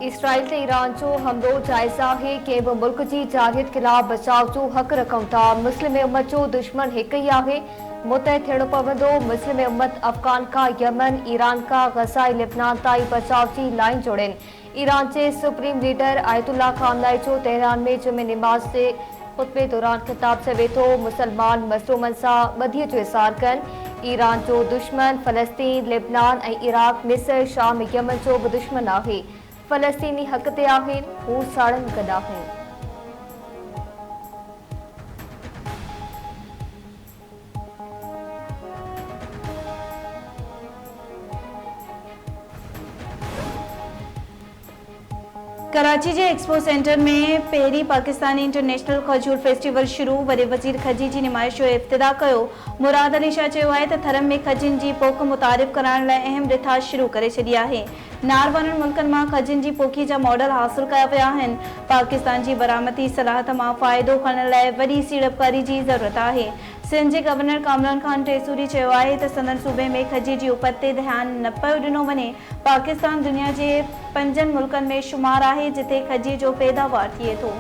Israel ते Iran जो हमलो जायज़ है कि मुल्क की जारियत खिलाफ बचाव जो हक़ रखूं था। मुस्लिम उम्मत जो दुश्मन एक ही है, मुतहद थियणो पवंदो। मुस्लिम उम्मत अफगान का यमन, ईरान का गजा, लिबनान ताईं बचाव की लाइन जोड़न। ईरान के सुप्रीम लीडर आयतुल्ला खामनाई जो तेहरान में जुमे नमाज के खुतबे दौरान खिताब से वेठो मुसलमान मज़लूमन से बदीअ जो इज़हार कन। ईरान जो दुश्मन फ़लस्तीन, लिबनान, इराक, मिस्र, शाम, यमन जो भी दुश्मन है। फ़लस्तीनी हक़ ते आहिनि, हू साड़न गॾु आहिनि। कराची के एक्सपो सेंटर में पहली पाकिस्तानी इंटरनेशनल खजूर फेस्टिवल शुरू। वरी वज़ीर खजी की नुमाइश जो इफ्तिदा कयो। मुराद अली शाह चयो है त थरम में खजिन की पोख मुतारिफ़ कराइण लाइ अहम रिथा शुरू करे छॾी आहे। नार वारनि मुल्कनि मां खजिन की पोखी जा मॉडल हासिल कया विया आहिनि। पाकिस्तान की बरामदी सलाहत मां फ़ाइदो खणण लाइ वॾी सीड़पकारी की ज़रूरत है। सिंध के गवर्नर कामरान खान टेसूरी चयो है त संदन सूबे में खजी की उपत ते ध्यान न पियो ॾिनो वञे। पाकिस्तान दुनिया के 5 मुल्कनि में शुमार है जिथे खजी जो पैदावार थिए थो।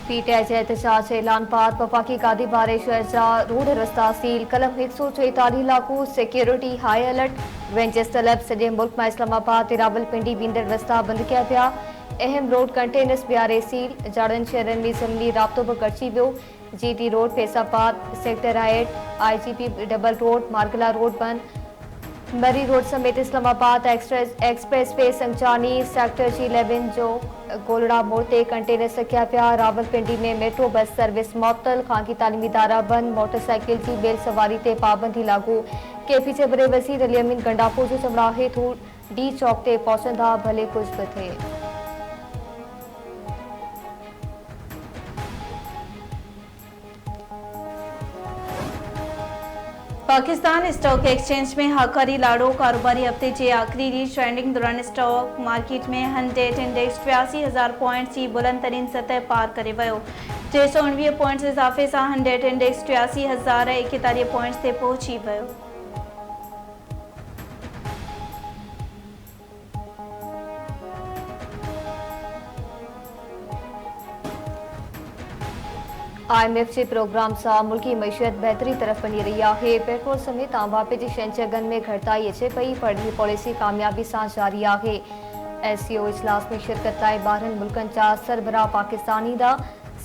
पीटीआई के एहतजाज ऐलान बाद वफाकी गादी बारे शहर जा रोड रस्ता सील। कलम 144 लागू, सिक्योरिटी हाई अलर्ट। वेंचर्स तलब सॼे मुल्क में इस्लामाबाद रावलपिंडी वेंदड़ रस्ता बंद किया पिया। अहम रोड कंटेनर्स ॿियारे सील। जाड़नि शहरनि में ज़मीनी राब्तो भी गड़िजी वियो। GT road, Faizabad, sector 8, IGP double road, Margalla road बंद। मरी रोड समेत इस्लामाबाद एक्सप्रेस वे संचानी सेक्टर G11 जो गोलड़ा मोड़ ते कंटेनर सकिया पिया। रावलपिंडी में मेट्रो बस सर्विस मुअत्तल। खानगी तालीमी इदारा बंद। मोटरसाइकिल की बेल सवारी ते पाबंदी लागू। KP जे बरे वज़ीर अली अमीन गंडापुर जो चवणु आहे त D चौक ते पहुचंदा भले कुछ भी थिए। पाकिस्तान स्टॉक एक्सचेंज में हाकारी लाड़ो। कारोबारी हफ्ते के आखिरी ॾींहुं ट्रेडिंग दौरान स्टॉक मार्केट में हंड्रेड इंडेक्स 83,000 पॉइंट्स की बुलंद तरीन सतह पार करे वियो। 319 पॉइंट्स इजाफे से हंड्रेड इंडेक्स 83,041 पॉइंट्स ते पहुंची वियो। IMF के प्रोग्राम से मुल्की मैशियत बेहतरी तरफ वही रही है। पेट्रोल समेत आम वापे की शयुनि अघन में घटिताई अचे पई, पर यह पॉलिसी कामयाबी से जारी है। SCO इजलास में शिरकत लाइ 12 मुल्कनि जा सरबराह पाकिस्तान ईंदा।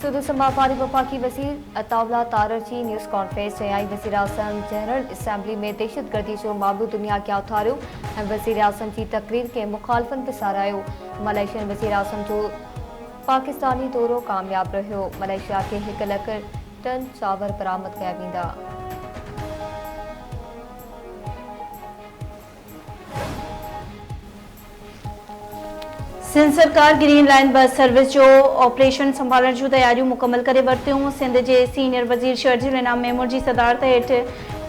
सूदो समावारी वफाकी वज़ीर अताउल्ला तारर की न्यूज़ कॉन्फ्रेंस चयाई वज़ीर आज़म जनरल असम्बली में दहशतगर्दी जो मामलो दुनिया के उथारियो ऐं वज़ीर आज़म की तकरीर के मुखालफन पे सारायो। मलेशियन वज़ीर आज़म जो पाकिस्तानी दौरो कामयाब रहो। मलेशिया के 1 लाख टन चावर बरामद किया वेंदा। सिंध सरकार ग्रीन लाइन बस सर्विस जो ऑपरेशन संभालण जो तैयारियों मुकम्मल करे वरतियों। सिंध के सीनियर वज़ीर शर्जील इनाम मेमूर की सदारत हेठ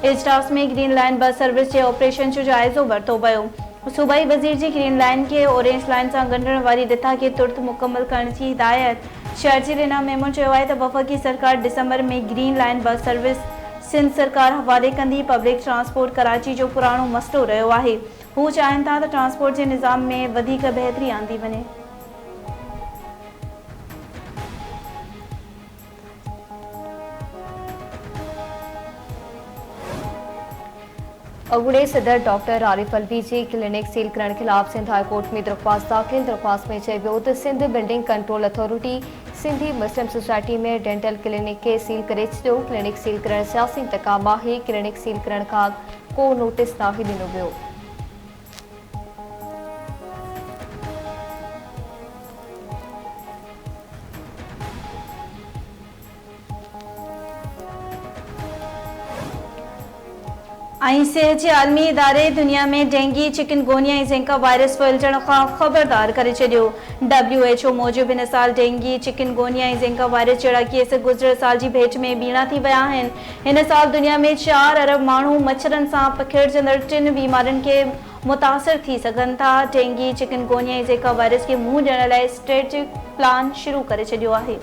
इजलास में ग्रीन लाइन बस सर्विस के ऑपरेशन जो जायज़ो वरतो वियो। सूबाई वज़ीर की ग्रीन लाइन के ऑरेंज लाइन से गंढण वाली रिथा के तुर्त मुकम्मल करण की हिदायत। शर्जील इनाम मेमूर चयो है त वफ़ाकी सरकार दिसंबर में green line bus service Sindh सरकार हवाले कंदी। पब्लिक ट्रांसपोर्ट कराची जो पुरानो मसलो रहो है। हू चाहन था ट्रांसपोर्ट के निज़ाम में वधिक बेहतरी आंदी वने। अगुड़े सदर डॉक्टर आरिफ अलवी की क्लिनिक सील करण खिलाफ सिंध हाई कोर्ट में दरख्वास्त दाखिल। दरख्वास्त में चयो त Sindh building control authority Sindhi Muslim society में डेंटल क्लिनिक के सील करे छो। क्लिनिक सील करण सियासी इंतकाम है। क्लिनिक सील करण का को नोटिस नाहे दिनो वियो। सेहत के आलमी इदारे दुनिया में डेंगी, चिकनगोनिया ऐं ज़िका वायरस फैलण खां ख़बरदार करे छॾियो। WHO मूजिब हिन साल डेंगी, चिकनगोनिया ऐं ज़िका वायरस जहिड़ा केस गुज़िरियल साल जी भेट में ॿीणा थी विया आहिनि। हिन साल दुनिया में 4 अरब माण्हू मच्छरनि सां पखिड़िजंदड़ 3 बीमारियुनि के मुतासिर थी सघनि था। डेंगी, चिकनगोनिया ऐं ज़िका वायरस के मुंहुं ॾियण लाइ स्ट्रेटेजिक प्लान शुरू करे छॾियो आहे।